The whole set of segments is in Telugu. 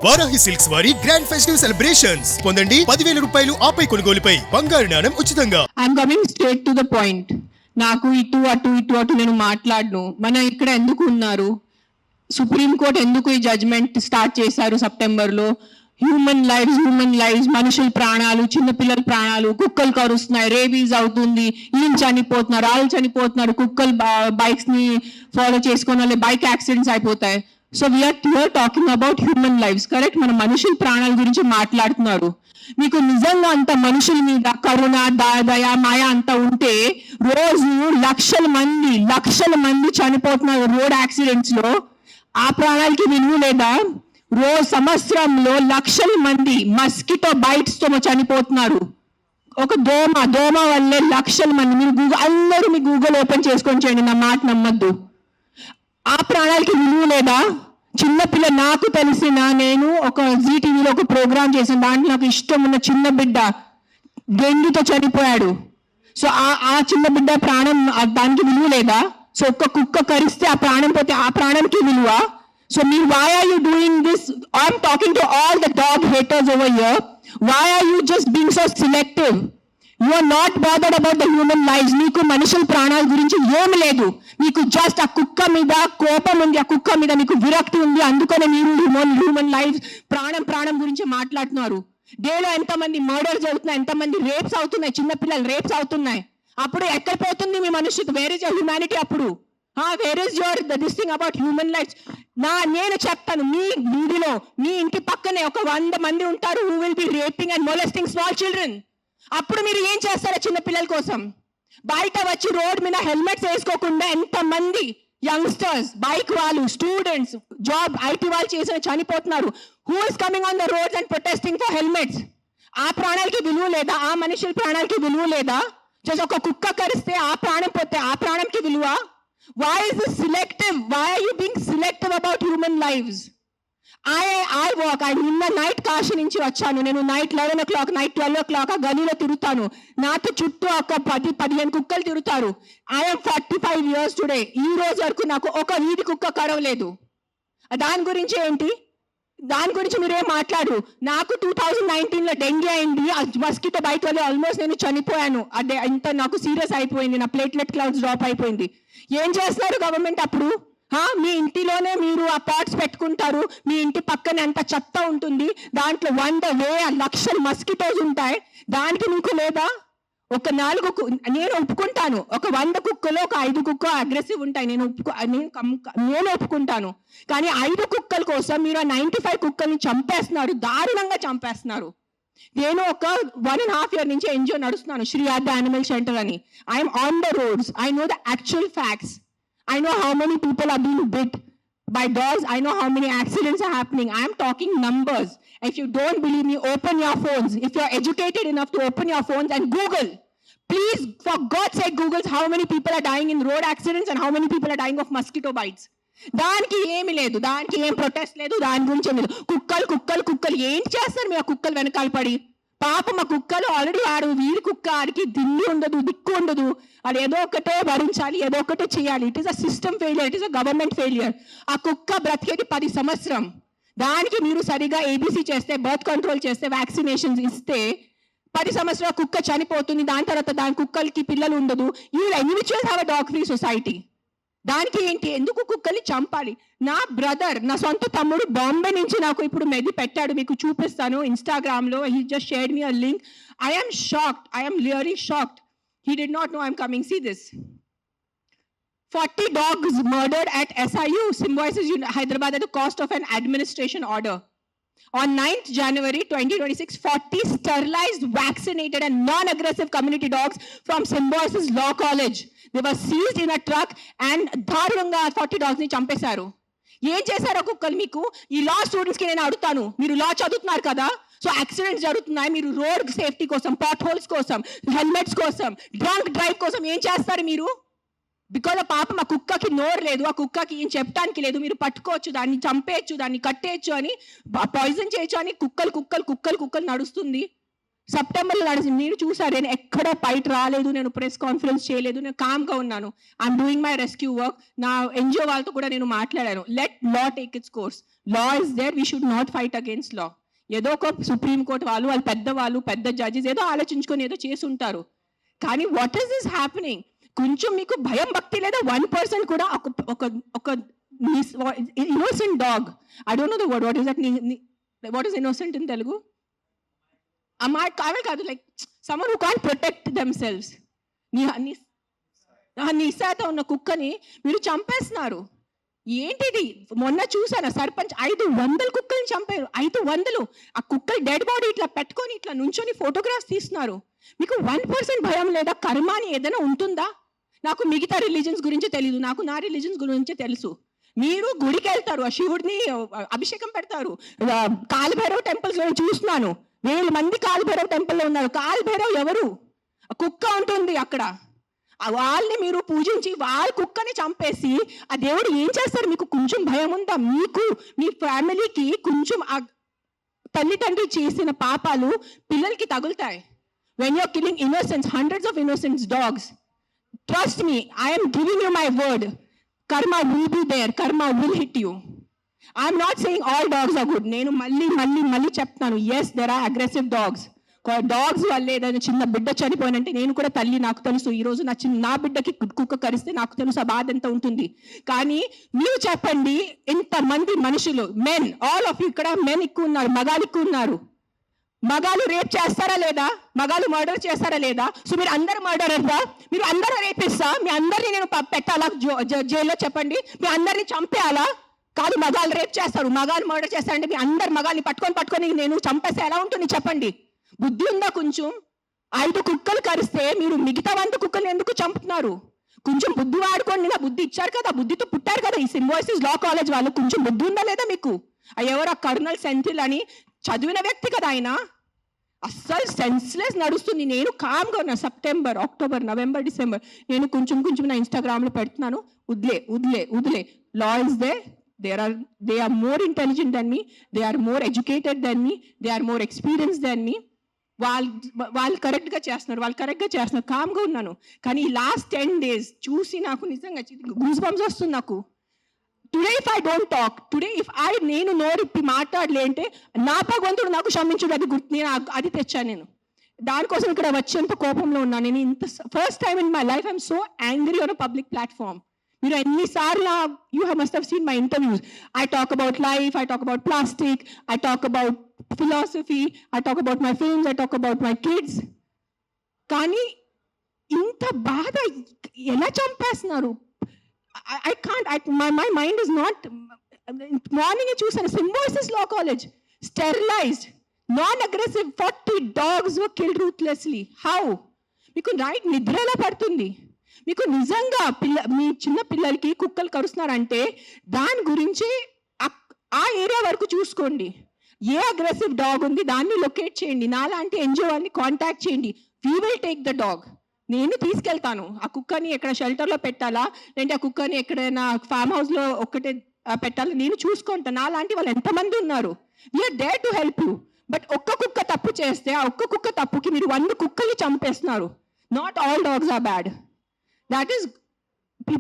వారాహి సిల్క్స్ వారి గ్రాండ్ ఫెస్టివ్ సెలబ్రేషన్స్ పొందండి 10,000 రూపాయలు ఆపై కొనుగోలుపై బంగారు నాణెం ఉచితంగా. I'm coming straight to the point. నాకు ఇటు అటు నేను మాట్లాడను. మన ఇక్కడ ఎందుకు ఉన్నారు? సుప్రీంకోర్టు ఎందుకు ఈ జడ్జ్మెంట్ స్టార్ట్ చేశారు సెప్టెంబర్లో? హ్యూమన్ లైవ్స్, మనుషుల ప్రాణాలు, చిన్నపిల్లల ప్రాణాలు, కుక్కలు కరుస్తున్నాయి, రేబీస్ అవుతుంది, ఈయన చనిపోతున్నారు, వాళ్ళు చనిపోతున్నారు, కుక్కలు బైక్స్ ని ఫాలో చేసుకున్న వాళ్ళు బైక్ యాక్సిడెంట్స్ అయిపోతాయి. So we're talking about human lives, correct? మన మనుషుల ప్రాణాల గురించి మాట్లాడుతున్నారు. మీకు నిజంగా అంత మనుషుల మీద కరుణ, దయ, మాయ అంత ఉంటే రోజు లక్షల మంది చనిపోతున్నారు రోడ్ యాక్సిడెంట్స్ లో. ఆ ప్రాణాలకి విలువ లేదా? రోజు సంవత్సరంలో లక్షల మంది మస్కిటో బైట్స్ తో చనిపోతున్నారు. ఒక దోమ వల్లే లక్షల మంది. మీరు అందరూ మీ గూగుల్ ఓపెన్ చేసుకొని చేయండి, నా మాట నమ్మద్దు. ఆ ప్రాణాలకి విలువ లేదా? చిన్నపిల్ల, నాకు తెలిసిన, నేను ఒక జీటీవీలో ఒక ప్రోగ్రామ్ చేసిన దాంట్లో నాకు ఇష్టం ఉన్న చిన్న బిడ్డ డెంగ్యూతో చనిపోయాడు. సో ఆ చిన్న బిడ్డ ప్రాణం, దానికి విలువ లేదా? సో ఒక్క కుక్క కరిస్తే ఆ ప్రాణం పోతే ఆ ప్రాణంకి విలువ? సో మీరు why are you doing this? I'm talking to all the dog haters over here. Why are you just being so selective? You are not bothered about the human lives. మీకు మనుషుల ప్రాణాల గురించి ఏమి లేదు. మీకు జస్ట్ ఆ కుక్క మీద కోపం ఉంది, ఆ కుక్క మీద మీకు విరక్తి ఉంది. అందుకనే మీరు హ్యూమన్ లైఫ్, ప్రాణం గురించి మాట్లాడుతున్నారు. డేలో ఎంతమంది మర్డర్స్ అవుతున్నాయి, ఎంతమంది రేప్స్ అవుతున్నాయి, చిన్నపిల్లలు రేప్స్ అవుతున్నాయి. అప్పుడు ఎక్కడ పోతుంది మీ మనుషులు? Where is your humanity? అప్పుడు where is your this thing about human life? నేను చెప్తాను, మీ వీధిలో, మీ ఇంటి పక్కనే ఒక 100 మంది ఉంటారు who will be raping and molesting small children. అప్పుడు మీరు ఏం చేస్తారా చిన్న పిల్లల కోసం? బయట వచ్చి రోడ్ మీద హెల్మెట్స్ వేసుకోకుండా ఎంతమంది యంగ్స్టర్స్, బైక్ వాళ్ళు, స్టూడెంట్స్, జాబ్ ఐటీ వాళ్ళు చేసిన చనిపోతున్నారు. Who is coming on the roads and protesting for helmets? ఆ ప్రాణాలకి విలువ లేదా? ఆ మనుషుల ప్రాణాలకి విలువ లేదా? జస్ట్ ఒక కుక్క కరిస్తే ఆ ప్రాణం పోతే ఆ ప్రాణంకి విలువ? Why is this selective? Why are you being selective about human lives? I walk. నిన్న నైట్ కాశీ నుంచి వచ్చాను. నేను నైట్ 11 o'clock, నైట్ 12 o'clock ఆ గలీలో తిరుగుతాను. నాతో చుట్టూ ఒక 10-15 కుక్కలు తిరుగుతారు. I'm 45 years today. ఈ రోజు వరకు నాకు ఒక వీధి కుక్క కరవలేదు. దాని గురించి ఏంటి? దాని గురించి మీరేం మాట్లాడు. నాకు 2019లో డెంగ్యూ అయింది. మస్కిటో బైట్ వల్ల ఆల్మోస్ట్ నేను చనిపోయాను. అదే ఇంత నాకు సీరియస్ అయిపోయింది. నా ప్లేట్లెట్ క్లౌడ్స్ డ్రాప్ అయిపోయింది. ఏం చేస్తారు గవర్నమెంట్ అప్పుడు? మీ ఇంటిలోనే మీరు ఆ పాట్స్ పెట్టుకుంటారు. మీ ఇంటి పక్కనే అంత చెత్త ఉంటుంది. దాంట్లో 100,000 లక్షల మస్కిటోస్ ఉంటాయి. దానికి మీకు లేదా? ఒక 4 నేను ఒప్పుకుంటాను. ఒక 100 కుక్కలో ఒక 5 కుక్క అగ్రెసివ్ ఉంటాయి. నేను ఒప్పుకుంటాను. కానీ 5 కుక్కల కోసం మీరు ఆ 95 కుక్కల్ని చంపేస్తున్నారు, దారుణంగా చంపేస్తున్నారు. నేను ఒక 1.5 year నుంచి ఎన్జిఓ నడుస్తున్నాను, శ్రీ ఆద్య యానిమల్ షెల్టర్ అని. I'm on the roads. I know the actual facts. I know how many people are being bit by dogs. I know how many accidents are happening. I am talking numbers. If you don't believe me, open your phones. If you're educated enough to open your phones and Google. Please, for God's sake, Google how many people are dying in road accidents and how many people are dying of mosquito bites. దానికి ఏమి లేదు, దానికి ఏం ప్రొటెస్ట్ లేదు, దాని గురించి లేదు. కుక్కలు ఏం చేస్తారు మీ ఆ కుక్కలు వెనకాల పడి? పాపం ఆ కుక్కలు ఆల్రెడీ వీరి కుక్క, ఆడికి దిల్లు ఉండదు, దిక్కు ఉండదు. అది ఏదో ఒకటే భరించాలి, ఏదో ఒకటే చేయాలి. It is a system failure, it is a government failure. ఆ కుక్క బ్రతికేది 10 సంవత్సరం. దానికి మీరు సరిగా ఏబీసీ చేస్తే, బర్త్ కంట్రోల్ చేస్తే, వ్యాక్సినేషన్స్ ఇస్తే 10 సంవత్సరాల కుక్క చనిపోతుంది. దాని తర్వాత దాని కుక్కలకి పిల్లలు ఉండదు. You individuals have a dog free society. దానికి ఏంటి? ఎందుకు కుక్కల్ని చంపాలి? నా బ్రదర్, నా సొంత తమ్ముడు బాంబే నుంచి నాకు ఇప్పుడు మెది పెట్టాడు, మీకు చూపిస్తాను ఇన్స్టాగ్రామ్ లో. He just shared me a link. I am shocked. I am really shocked. He did not know I'm coming. See this. 40 dogs murdered at SIU Symbiosis Hyderabad at the cost of an administration order. On 9th January 2026, 40 sterilized, vaccinated and non-aggressive community dogs from Symbiosis Law College. They were seized in a truck and దారుణంగా 40 dogs ని చంపేశారు. ఏం చేశారో కుక్కలు మీకు? ఈ లా స్టూడెంట్స్ కి నేను అడుగుతాను, మీరు లా చదువుతున్నారు కదా, సో యాక్సిడెంట్స్ జరుగుతున్నాయి, మీరు రోడ్ సేఫ్టీ కోసం, పాట్ హోల్స్ కోసం, హెల్మెట్స్ కోసం, డ్రంక్ డ్రైవ్ కోసం ఏం చేస్తారు మీరు? బికాజ్ ఆ పాపం ఆ కుక్కకి నోరు లేదు, ఆ కుక్కకి ఏం చెప్పడానికి లేదు. మీరు పట్టుకోవచ్చు, దాన్ని చంపేయచ్చు, దాన్ని కట్టేయచ్చు అని, పాయిజన్ చేయొచ్చు అని కుక్కలు నడుస్తుంది. సెప్టెంబర్లో నడిచింది. మీరు చూసారు, నేను ఎక్కడ బయట రాలేదు, నేను ప్రెస్ కాన్ఫరెన్స్ చేయలేదు, నేను కామ్గా ఉన్నాను. I'm doing my rescue work. నా ఎన్జిఓ వాళ్ళతో కూడా నేను మాట్లాడాను. Let law take its course. Law is there, we should not fight against law. ఏదో ఒక సుప్రీంకోర్టు వాళ్ళు పెద్దవాళ్ళు, పెద్ద జడ్జెస్ ఏదో ఆలోచించుకొని ఏదో చేసి ఉంటారు. కానీ వాట్ ఈస్ దిస్ హ్యాపెనింగ్? కొంచెం మీకు భయం భక్తి లేదా? 1% కూడా ఒక innocent dog, I don't know the word, what is that, what is innocent in Telugu? అవే కాదు, like someone who can't protect themselves. నిస్సాత ఉన్న కుక్కని మీరు చంపేస్తున్నారు. ఏంటిది? మొన్న చూసాను సర్పంచ్ 500 కుక్కల్ని చంపారు. 500. ఆ కుక్కలు డెడ్ బాడీ ఇట్లా పెట్టుకొని ఇట్లా నుంచొని ఫోటోగ్రాఫ్స్ తీస్తున్నారు. మీకు 1% భయం లేదా? కర్మ అని ఏదైనా ఉంటుందా? నాకు మిగతా రిలీజన్స్ గురించి తెలీదు, నాకు నా రిలీజన్స్ గురించి తెలుసు. మీరు గుడికి వెళ్తారు, ఆ శివుడిని అభిషేకం పెడతారు. కాలభైరవ్ టెంపుల్స్ లో చూస్తున్నాను, 1000 మంది కాలభైరవ్ టెంపుల్లో ఉన్నారు. కాలభైరవ్ ఎవరు? కుక్క ఉంటుంది అక్కడ. వాళ్ళని మీరు పూజించి వాళ్ళ కుక్కని చంపేసి ఆ దేవుడు ఏం చేస్తారు? మీకు కొంచెం భయం ఉందా? మీకు మీ ఫ్యామిలీకి కొంచెం ఆ తల్లిదండ్రులు చేసిన పాపాలు పిల్లలకి తగులుతాయి. When you're killing innocence, hundreds of innocence dogs, trust me, I am giving you my word, karma will be there, karma will hit you. I am not saying all dogs are good. నేను మళ్ళీ చెప్తాను, yes there are aggressive dogs. Dogs వల్ల ఏదైనా చిన్న బిడ్డ చనిపోయినంటే, నేను కూడా తల్లి, నాకు తెలుసు. ఈరోజు నా బిడ్డకి కుక్క కరిస్తే నాకు తెలుసు ఆ బాధ ఎంత ఉంటుంది. కానీ మీరు చెప్పండి, ఇంతమంది మనుషులు, మెన్, ఆల్ ఆఫ్ యూ, ఇక్కడ మెన్ ఎక్కువ ఉన్నారు, మగాళ్ళు ఎక్కువ ఉన్నారు. మగాళ్ళు రేప్ చేస్తారా లేదా? మగాళ్ళు మర్డర్ చేస్తారా లేదా? సో మీరు అందరు మర్డరర్దా? మీరు అందరూ రేపిస్తా? మీ అందరినీ నేను పెట్టాలా జైల్లో? చెప్పండి, మీ అందరినీ చంపేయాలా? కాదు, మగాళ్ళు రేప్ చేస్తారు, మగాళ్ళు మర్డర్ చేస్తారంటే మీ అందరు మగాళ్ళని పట్టుకొని నేను చంపేస్తే ఎలా ఉంటుంది? చెప్పండి. బుద్ధి ఉందా కొంచెం? 5 కుక్కలు కరిస్తే మీరు మిగతా 100 కుక్కలు ఎందుకు చంపుతున్నారు? కొంచెం బుద్ధి వాడుకోండి. నా బుద్ధి ఇచ్చారు కదా, బుద్ధితో పుట్టారు కదా ఈ సింబాయిసిస్ లా కాలేజ్ వాళ్ళు. కొంచెం బుద్ధి ఉందా లేదా మీకు? ఎవరో కర్నల్ సెంథిల్ అని చదివిన వ్యక్తి కదా ఆయన. అస్సలు సెన్స్లెస్ నడుస్తుంది. నేను కామ్గా ఉన్నా. సెప్టెంబర్, అక్టోబర్, నవంబర్, డిసెంబర్ నేను కొంచెం నా ఇన్స్టాగ్రామ్లో పెడుతున్నాను. వదిలే. Law is they. They are more intelligent than me. They are more educated than me. They are more experienced than me. వాళ్ళు కరెక్ట్గా చేస్తున్నారు. కామ్గా ఉన్నాను. కానీ ఈ లాస్ట్ 10 days చూసి నాకు నిజంగా గూస్ బంప్స్ వస్తుంది నాకు. Today if I don't talk, నేను నోరిప్పి మాట్లాడలే అంటే నా భగవంతుడు నాకు క్షమించుడు, అది గుర్తు. నేను అది తెచ్చాను. నేను దానికోసం ఇక్కడ వచ్చేంత కోపంలో ఉన్నాను. నేను ఇంత first time in my life I'm so angry on a public platform. మీరు ఎన్నిసార్లు you must have seen my interviews. I talk about life, I talk about plastic, I talk about philosophy, I talk about my films, I talk about my kids. కానీ ఇంత బాధ ఎలా చంపేస్తున్నారు? I can't, my mind is not. Morning చూసాను, Symbiosis law college, sterilized, non-aggressive 40 dogs were killed ruthlessly. How? మీకు నైట్ నిద్ర ఎలా పడుతుంది? మీకు నిజంగా మీ చిన్న పిల్లలకి కుక్కలు కరుస్తున్నారంటే దాని గురించి ఆ ఏరియా వరకు చూసుకోండి. ఏ అగ్రెసివ్ డాగ్ ఉంది దాన్ని లొకేట్ చేయండి. నాలాంటి ఎన్జిఓ వాళ్ళని కాంటాక్ట్ చేయండి. We will take the dog. నేను తీసుకెళ్తాను. ఆ కుక్కని ఎక్కడ షెల్టర్లో పెట్టాలా, లేదంటే ఆ కుక్కని ఎక్కడైనా ఫామ్ హౌస్లో ఒక్కటే పెట్టాలా, నేను చూసుకుంటాను. నాలాంటి వాళ్ళు ఎంతమంది ఉన్నారు. We're there to help you. But ఒక్క కుక్క తప్పు చేస్తే ఆ ఒక్క కుక్క తప్పుకి మీరు 100 కుక్కల్ని చంపేస్తున్నారు. Not all dogs are bad. That is,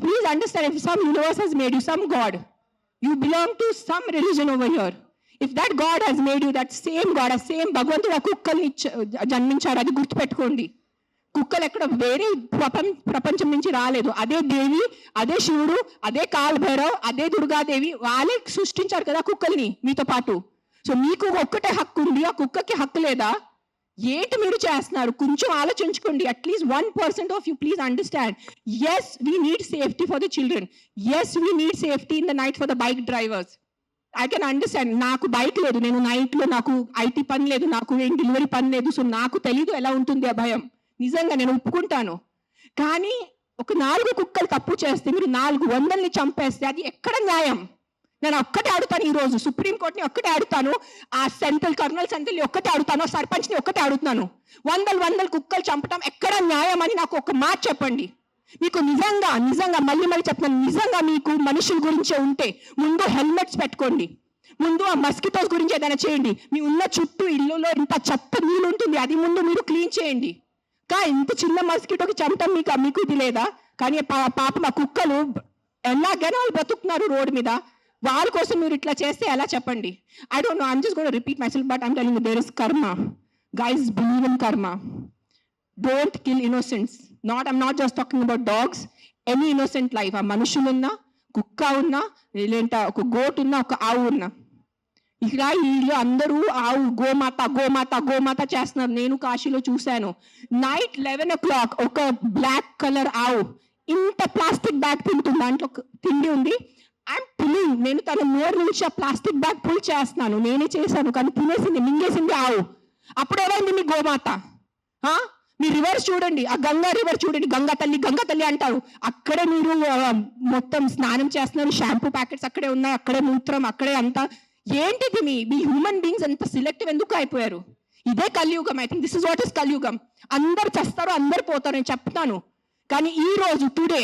please understand, if some universe has made you, some God, you belong to some religion over here. If that God has made you, that same God, a same భగవంతుడు ఆ కుక్కల్ని జన్మించాడు, అది గుర్తుపెట్టుకోండి. కుక్కలు ఎక్కడ వేరే ప్రపంచం నుంచి రాలేదు. అదే దేవి, అదే శివుడు, అదే కాలభైరవ్, అదే దుర్గాదేవి, వాళ్ళే సృష్టించారు కదా కుక్కల్ని మీతో పాటు. సో మీకు ఒక్కటే హక్కు ఉంది, ఆ కుక్కకి హక్కు లేదా? ఏంటి మీరు చేస్తున్నారు? కొంచెం ఆలోచించుకోండి. At least 1% of you please understand. Yes we need safety for the children. Yes we need safety in the night for the bike drivers. I can understand. నాకు బైక్ లేదు, నేను నైట్లో నాకు ఐటీ పని లేదు, నాకు ఏం డెలివరీ పని లేదు. సో నాకు తెలీదు ఎలా ఉంటుంది ఆ భయం. నిజంగా నేను ఒప్పుకుంటాను. కానీ ఒక 4 కుక్కలు తప్పు చేస్తే మీరు 400ని చంపేస్తే అది ఎక్కడ న్యాయం? నేను ఒక్కటే అడుగుతాను ఈరోజు, సుప్రీంకోర్టుని ఒక్కటే అడుగుతాను, ఆ కర్నల్ సెంట్రల్ని ఒక్కటే అడుగుతాను, సర్పంచ్ని ఒక్కటే అడుగుతున్నాను. 100 కుక్కలు చంపటం ఎక్కడ న్యాయం అని నాకు ఒక మాట చెప్పండి. మీకు నిజంగా మళ్ళీ చెప్తున్నాను, నిజంగా మీకు మనుషుల గురించే ఉంటే ముందు హెల్మెట్స్ పెట్టుకోండి. ముందు ఆ మస్కిటోస్ గురించి ఏదైనా చేయండి. మీ ఉన్న చుట్టూ ఇల్లులో ఇంత చెత్త నీళ్ళు ఉంటుంది, అది ముందు మీరు క్లీన్ చేయండి. ఇంత చిన్న మస్కిటోకి చంపటం మీకు ఇది లేదా? కానీ పాప మా కుక్కలు ఎలాగైనా వాళ్ళు బతుకుతున్నారు రోడ్డు మీద. వాళ్ళ కోసం మీరు ఇట్లా చేస్తే ఎలా చెప్పండి? I don't know, I'm just gonna repeat myself, but I'm telling you, there is karma. Guys, believe in karma. Don't kill innocents. I'm not just talking about dogs. Any innocent life. ఆ మనుషులున్నా, కుక్క ఉన్నా, లేదంటే ఒక గోట్ ఉన్నా, ఒక ఆవు ఉన్నా. ఇక్కడ వీళ్ళు అందరూ ఆవు గోమాత గోమాత గోమాత చేస్తున్నారు. నేను కాశీలో చూశాను. నైట్ 11 o'clock ఒక బ్లాక్ కలర్ ఆవు ఇంత ప్లాస్టిక్ బ్యాగ్ తింటుంది, దాంట్లో తిండి ఉంది. ఐఎమ్ పుల్లింగ్, నేను తన నోరు నుంచి ఆ ప్లాస్టిక్ బ్యాగ్ పుల్ చేస్తున్నాను. నేనే చేశాను, కానీ తినేసింది, మింగేసింది ఆవు. అప్పుడు ఏమైంది మీ గోమాత? మీ రివర్స్ చూడండి, ఆ గంగా రివర్ చూడండి, గంగా తల్లి అంటారు. అక్కడే మీరు మొత్తం స్నానం చేస్తున్నారు, షాంపూ ప్యాకెట్స్ అక్కడే ఉన్నాయి, అక్కడే మూత్రం, అక్కడే అంతా. ఏంటిది మీ హ్యూమన్ బీయింగ్స్ అంత సెలెక్టివ్ ఎందుకు అయిపోయారు? ఇదే కలియుగం. I think this is what is కలియుగం. అందరు చేస్తారు, అందరు పోతారు, నేను చెప్తాను. కానీ ఈ రోజు today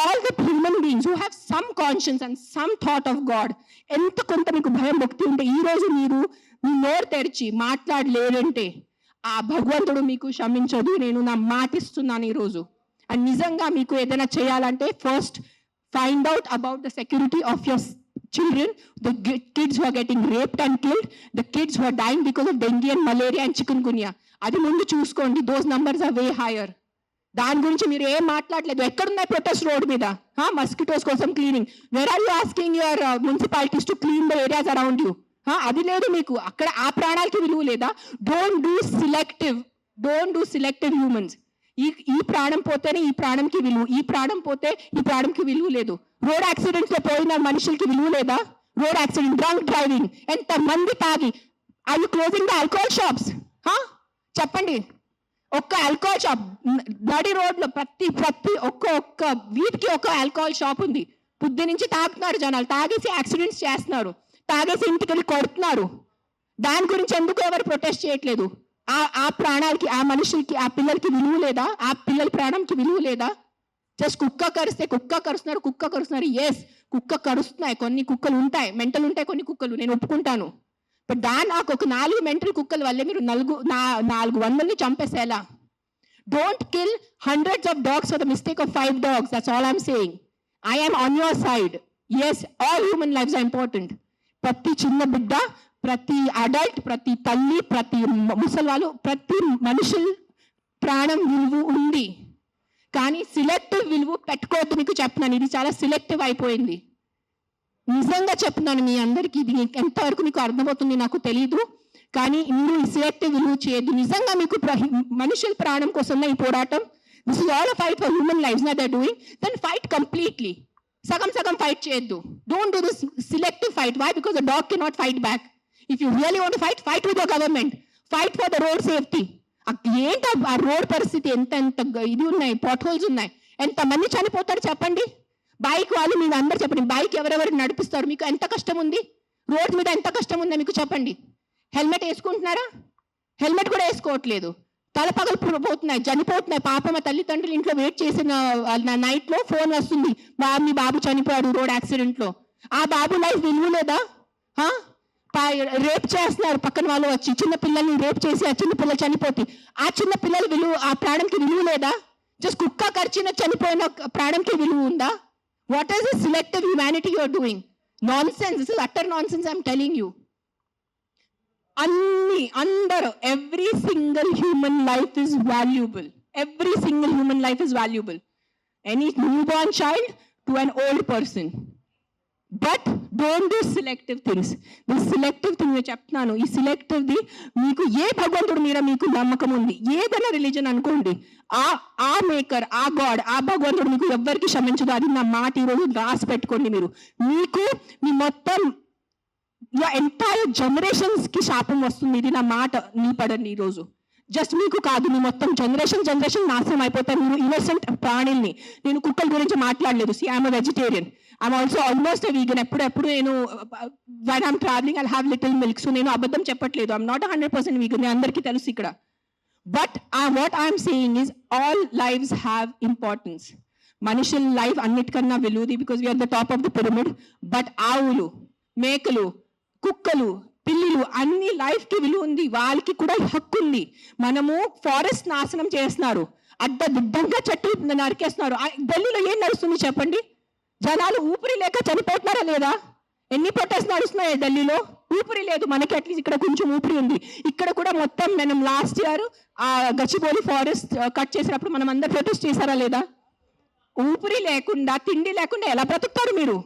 all the human beings who have some conscience and some thought of God, ఎంత కొంత మీకు భయం భక్తి ఉంటే ఈ రోజు మీరు మీ నోరు తెరిచి మాట్లాడలేరంటే ఆ భగవంతుడు మీకు క్షమించదు. నేను నా మాటిస్తున్నాను ఈరోజు. అండ్ నిజంగా మీకు ఏదైనా చేయాలంటే first find out about the security of your children, the kids who are getting raped and killed, the kids who are dying because of dengue and malaria and chikungunya. అది ముందు చూసుకోండి. those numbers are way higher. దాని గురించి మీరు ఏం మాట్లాడలేదు. ఎక్కడున్నాయి ప్రొటెస్ట్ రోడ్ మీద? మస్కిటోస్ కోసం cleaning. Where are you asking your municipalities to clean the areas around you? అది లేదు మీకు. అక్కడ ఆ ప్రాణాలకి విలువ లేదా? Don't do selective humans. ఈ ప్రాణం పోతేనే ఈ ప్రాణంకి విలువ, ఈ ప్రాణం పోతే ఈ ప్రాణంకి విలువ లేదు. రోడ్ యాక్సిడెంట్స్ లో పోయిన మనుషులకి విలువ లేదా? రోడ్ యాక్సిడెంట్, డ్రంక్ డ్రైవింగ్, ఎంత మంది తాగి. I you closing the alcohol shops? చెప్పండి. ఒక్క ఆల్కహాల్ షాప్ నడి రోడ్ లో ప్రతి ఒక్క వీధికి ఒక ఆల్కహాల్ షాప్ ఉంది. పొద్దు నుంచి తాగుతున్నారు జనాలు, తాగేసి యాక్సిడెంట్స్ చేస్తున్నారు, తాగేసి ఇంటికి వెళ్ళి కొడుతున్నారు. దాని గురించి ఎందుకు ఎవరు ప్రొటెస్ట్ చేయట్లేదు? ఆ ప్రాణాలకి, ఆ మనుషులకి, ఆ పిల్లలకి విలువ లేదా? ఆ పిల్లల ప్రాణంకి విలువ లేదా? జస్ట్ కుక్క కరుస్తున్నారు. ఎస్, కుక్క కరుస్తున్నాయి, కొన్ని కుక్కలు ఉంటాయి, మెంటల్ ఉంటాయి కొన్ని కుక్కలు, నేను ఒప్పుకుంటాను. బట్ నాకు ఒక 4 మెంటల్ కుక్కల వల్లే మీరు 400 చంపేసేలా? Don't kill hundreds of dogs for the mistake of 5 dogs. That's all I'm saying. I am on your side. Yes, all human lifes are important. ప్రతి చిన్న బిడ్డ, ప్రతి అడల్ట్, ప్రతి తల్లి, ప్రతి ముసలివాళ్ళు, ప్రతి మనుషుల ప్రాణం విలువ ఉంది. కానీ సిలెక్టివ్ విలువ పెట్టుకోవద్దు. మీకు చెప్తున్నాను, ఇది చాలా సిలెక్టివ్ అయిపోయింది. నిజంగా చెప్తున్నాను మీ అందరికీ. ఇది ఎంతవరకు మీకు అర్థమవుతుంది నాకు తెలీదు, కానీ మీరు ఈ సిలెక్టివ్ విలువ చేయొద్దు. నిజంగా మీకు మనుషుల ప్రాణం కోసం ఈ పోరాటం. This is all a fight for human lifes నా they doing. Then fight completely. సగం ఫైట్ చేయొద్దు. Don't do this selective fight. Why? Because the dog can not fight back. If you really want to fight with the government. Fight for the road safety. ఏంటి ఆ రోడ్ పరిస్థితి? ఎంత ఇది ఉన్నాయి, పాట్ హోల్స్ ఉన్నాయి, ఎంత మంది చనిపోతారు చెప్పండి. బైక్ వాళ్ళు మీరు అందరు చెప్పండి, బైక్ ఎవరెవరు నడిపిస్తారు? మీకు ఎంత కష్టం ఉంది? రోడ్ మీద ఎంత కష్టం ఉందో మీకు చెప్పండి. హెల్మెట్ వేసుకుంటున్నారా? హెల్మెట్ కూడా వేసుకోవట్లేదు. తల పగలు పోతున్నాయి, చనిపోతున్నాయి. పాప మా తల్లిదండ్రులు ఇంట్లో వెయిట్ చేసిన నైట్ లో ఫోన్ వస్తుంది, మీ బాబు చనిపోయాడు రోడ్ యాక్సిడెంట్ లో. ఆ బాబు లైఫ్ విలువ లేదా? రేప్ చేస్తున్నారు పక్కన వాళ్ళు వచ్చి, చిన్న పిల్లల్ని రేప్ చేసి ఆ చిన్న పిల్లలు చనిపోతే ఆ చిన్న పిల్లల విలువ, ఆ ప్రాణంకి విలువ లేదా? జస్ట్ కుక్క కరిచిన చనిపోయిన ప్రాణంకి విలువ ఉందా? What is the selective humanity you are doing? Nonsense. This is utter nonsense. I'm telling you. అందరూ, every single human life is valuable. Every single human life is valuable. Any newborn child to an old person. But don't do selective things. This selective thing నేను చెప్తున్నాను, ఈ సెలెక్టివ్ ది మీకు ఏ భగవంతుడి మీద మీకు నమ్మకం ఉంది, ఏదైనా రిలీజన్ అనుకోండి, ఆ మేకర్, ఆ గాడ్, ఆ భగవంతుడు మీకు ఎవ్వరికి క్షమించదు. అది నా మాట ఈరోజు రాసి పెట్టుకోండి. మీకు మీ మొత్తం ఎంటైర్ జనరేషన్స్ కి శాపం వస్తుంది. ఇది నా మాట, నీ పడండి ఈరోజు. జస్ట్ మీకు కాదు, మీ మొత్తం జనరేషన్ నాశనం అయిపోతారు. మీరు ఇన్నోసెంట్ ప్రాణుల్ని. నేను కుక్కల గురించి మాట్లాడలేదు. See I'm vegetarian. I'm also almost vegan. ఎప్పుడు నేను when I'm traveling I'll have little milk. So నేను అబద్ధం చెప్పట్లేదు. I'm not 100% vegan. అందరికీ తెలుసు ఇక్కడ. But what I'm saying is all lives have importance. మనుషుల లైఫ్ అన్నిటికన్నా విలువది, because we're the top of the pyramid. But ఆవులు, మేకలు, కుక్కలు, పిల్లులు అన్ని లైఫ్ కి విలువ ఉంది, వాళ్ళకి కూడా హక్కు ఉంది. మనము ఫారెస్ట్ నాశనం చేస్తున్నారు, అడ్డదిడ్డంగా చెట్టు నరికేస్తున్నారు. ఢిల్లీలో ఏం నడుస్తుంది చెప్పండి? జనాలు ఊపిరి లేక చనిపోతున్నారా లేదా? ఎన్ని ప్రొటెస్ట్ నడుస్తున్నాయి ఢిల్లీలో? ఊపిరి లేదు. మనకి అట్లీస్ట్ ఇక్కడ కొంచెం ఊపిరి ఉంది. ఇక్కడ కూడా మొత్తం మనం లాస్ట్ ఇయర్ ఆ గచ్చిబౌలి ఫారెస్ట్ కట్ చేసినప్పుడు మనం అందరు ప్రొటెస్ట్ చేశారా లేదా? ఊపిరి లేకుండా, తిండి లేకుండా ఎలా బ్రతుకుతారు మీరు?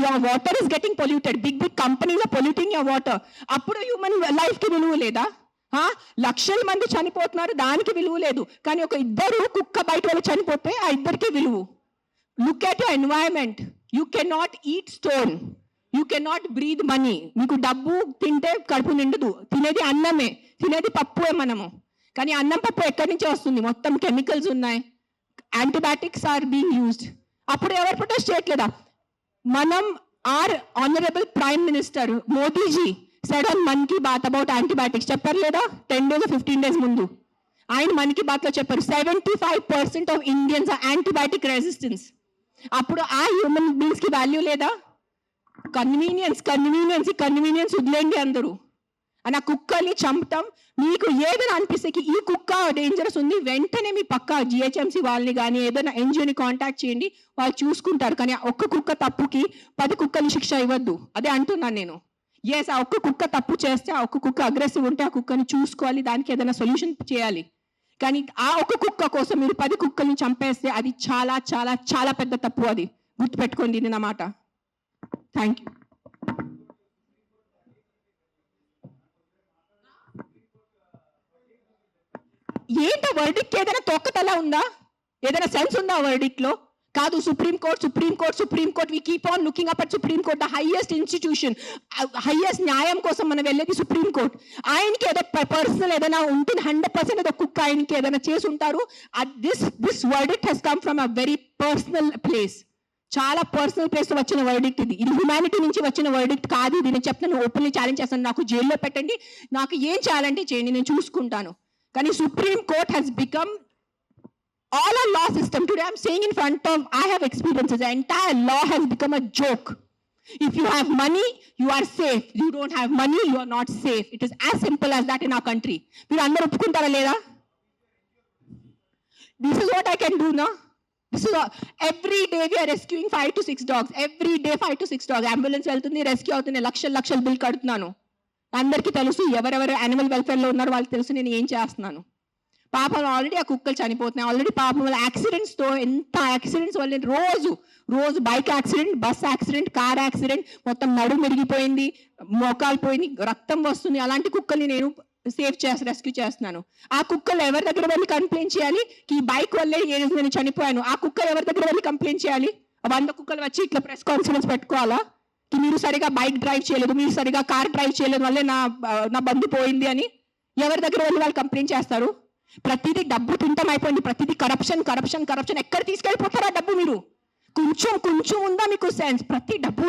Your water is getting polluted, big big companies are polluting your water. అప్పుడు హ్యూమన్ లైఫ్ కి విలువ లేదా? లక్షల మంది చనిపోతున్నారు, దానికి విలువ లేదు. కానీ ఒక ఇద్దరు కుక్క బయట వాళ్ళు చనిపోతే ఆ ఇద్దరికి విలువ. Look at your environment. You can not eat stone, you can not breathe money. మీకు డబ్బు తింటే కడుపు నిండదు, తినేది అన్నమే, తినేది పప్పుే మనము. కానీ అన్నం పప్పు ఎక్కడి నుంచి వస్తుంది? మొత్తం కెమికల్స్ ఉన్నాయి, యాంటీబయాటిక్స్ ఆర్ బీయింగ్ యూజ్డ్. అప్పుడు ఎవరు ప్రొటెస్ట్ చేయట్లేదా? మనం are honourable prime minister Modiji said on Mann Ki Baat about antibiotics, చెప్పారు లేదా? 10 days 15 days ముందు ఆయన మన్ కీ బాత్ లో చెప్పారు 75% of Indians are antibiotic resistance. అప్పుడు ఆ హ్యూమన్ బీయింగ్స్ కి వాల్యూ లేదా? కన్వీనియన్స్ వదిలేండి అందరూ. అని ఆ కుక్కల్ని చంపటం మీకు ఏదైనా అనిపిస్తే ఈ కుక్క డేంజరస్ ఉంది, వెంటనే మీ పక్క జిహెచ్ఎంసీ వాళ్ళని కానీ ఏదైనా ఎన్జిఓని కాంటాక్ట్ చేయండి, వాళ్ళు చూసుకుంటారు. కానీ ఒక్క కుక్క తప్పుకి 10 కుక్కలు శిక్ష ఇవ్వద్దు. అదే అంటున్నాను నేను. ఎస్, ఆ ఒక్క కుక్క తప్పు చేస్తే, ఆ ఒక్క కుక్క అగ్రెసివ్ ఉంటే ఆ కుక్కని చూసుకోవాలి, దానికి ఏదైనా సొల్యూషన్ చేయాలి. కానీ ఆ ఒక్క కుక్క కోసం మీరు 10 కుక్కల్ని చంపేస్తే అది చాలా చాలా చాలా పెద్ద తప్పు. అది గుర్తుపెట్టుకోండి ఇది నా మాట. Thank you. ఏంటో వర్డిక్ట్ ఏదైనా తొక్కతలా ఉందా? ఏదైనా సెన్స్ ఉందా వర్డిక్ట్ లో? కాదు, supreme court we keep on looking up at supreme court, the highest institution, highest న్యాయం కోసం మనం వెళ్ళేది సుప్రీం కోర్ట్. ఆయనకి ఏదో పర్సనల్ ఏదైనా ఉంటుంది, 100% ఏదో కుక్క ఆయనకి ఏదైనా చేసి ఉంటారు. This verdict has come from a very personal place, చాలా పర్సనల్ ప్లేస్ లో వచ్చిన వర్డిక్ట్ ఇది. ఇది హ్యుమానిటీ నుంచి వచ్చిన వర్డిక్ట్ కాదు. ఇది నేను చెప్తాను, ఓపెన్లీ ఛాలెంజ్ చేస్తాను. నాకు జైల్లో పెట్టండి, నాకు ఏం చేయాలంటే చేయండి, నేను చూసుకుంటాను. కానీ supreme court has become all our law system. Today I'm saying in front of, I have experiences, the entire law has become a joke. If you have money, you are safe. You don't have money, you are not safe. It is as simple as that in our country. మీరు అందరూ ఒప్పుకుంటారా లేదా? This is what I can do now. This is every day we are rescuing 5 to 6 dogs. Every day 5 to 6 dogs. Ambulance వెళ్తుంది, రెస్క్యూ అవుతుంది, లక్షల బిల్ కడుతున్నాను. అందరికీ తెలుసు, ఎవరెవరు యానిమల్ వెల్ఫేర్ లో ఉన్నారో వాళ్ళకి తెలుసు నేను ఏం చేస్తున్నాను. పాపం ఆల్రెడీ ఆ కుక్కలు చనిపోతున్నాయి. ఆల్రెడీ పాపం వల్ల యాక్సిడెంట్స్ తో, ఎంత యాక్సిడెంట్స్ వల్ల రోజు bike accident, bus accident, car accident, మొత్తం నడుము మెరిగిపోయింది, మోకాలు పోయింది, రక్తం వస్తుంది. అలాంటి కుక్కల్ని నేను రెస్క్యూ చేస్తున్నాను. ఆ కుక్కలు ఎవరి దగ్గర వెళ్ళి కంప్లైంట్ చేయాలి? ఈ బైక్ వల్లే నేను చనిపోయాను. ఆ కుక్కలు ఎవరి దగ్గర వెళ్ళి కంప్లైంట్ చేయాలి? 100 కుక్కలు వచ్చి ఇట్లా ప్రెస్ కాన్ఫరెన్స్ పెట్టుకోవాలా? మీరు సరిగా బైక్ డ్రైవ్ చేయలేదు, మీరు సరిగా కార్ డ్రైవ్ చేయలేదు వల్లే నా బంధు పోయింది అని ఎవరి దగ్గర వెళ్ళి వాళ్ళు కంప్లైంట్ చేస్తారు? ప్రతిదీ డబ్బు తింటం అయిపోయింది, ప్రతిదీ కరప్షన్. ఎక్కడ తీసుకెళ్ళిపోతారా డబ్బు? మీరు కొంచెం ఉందా మీకు సెన్స్? ప్రతి డబ్బు.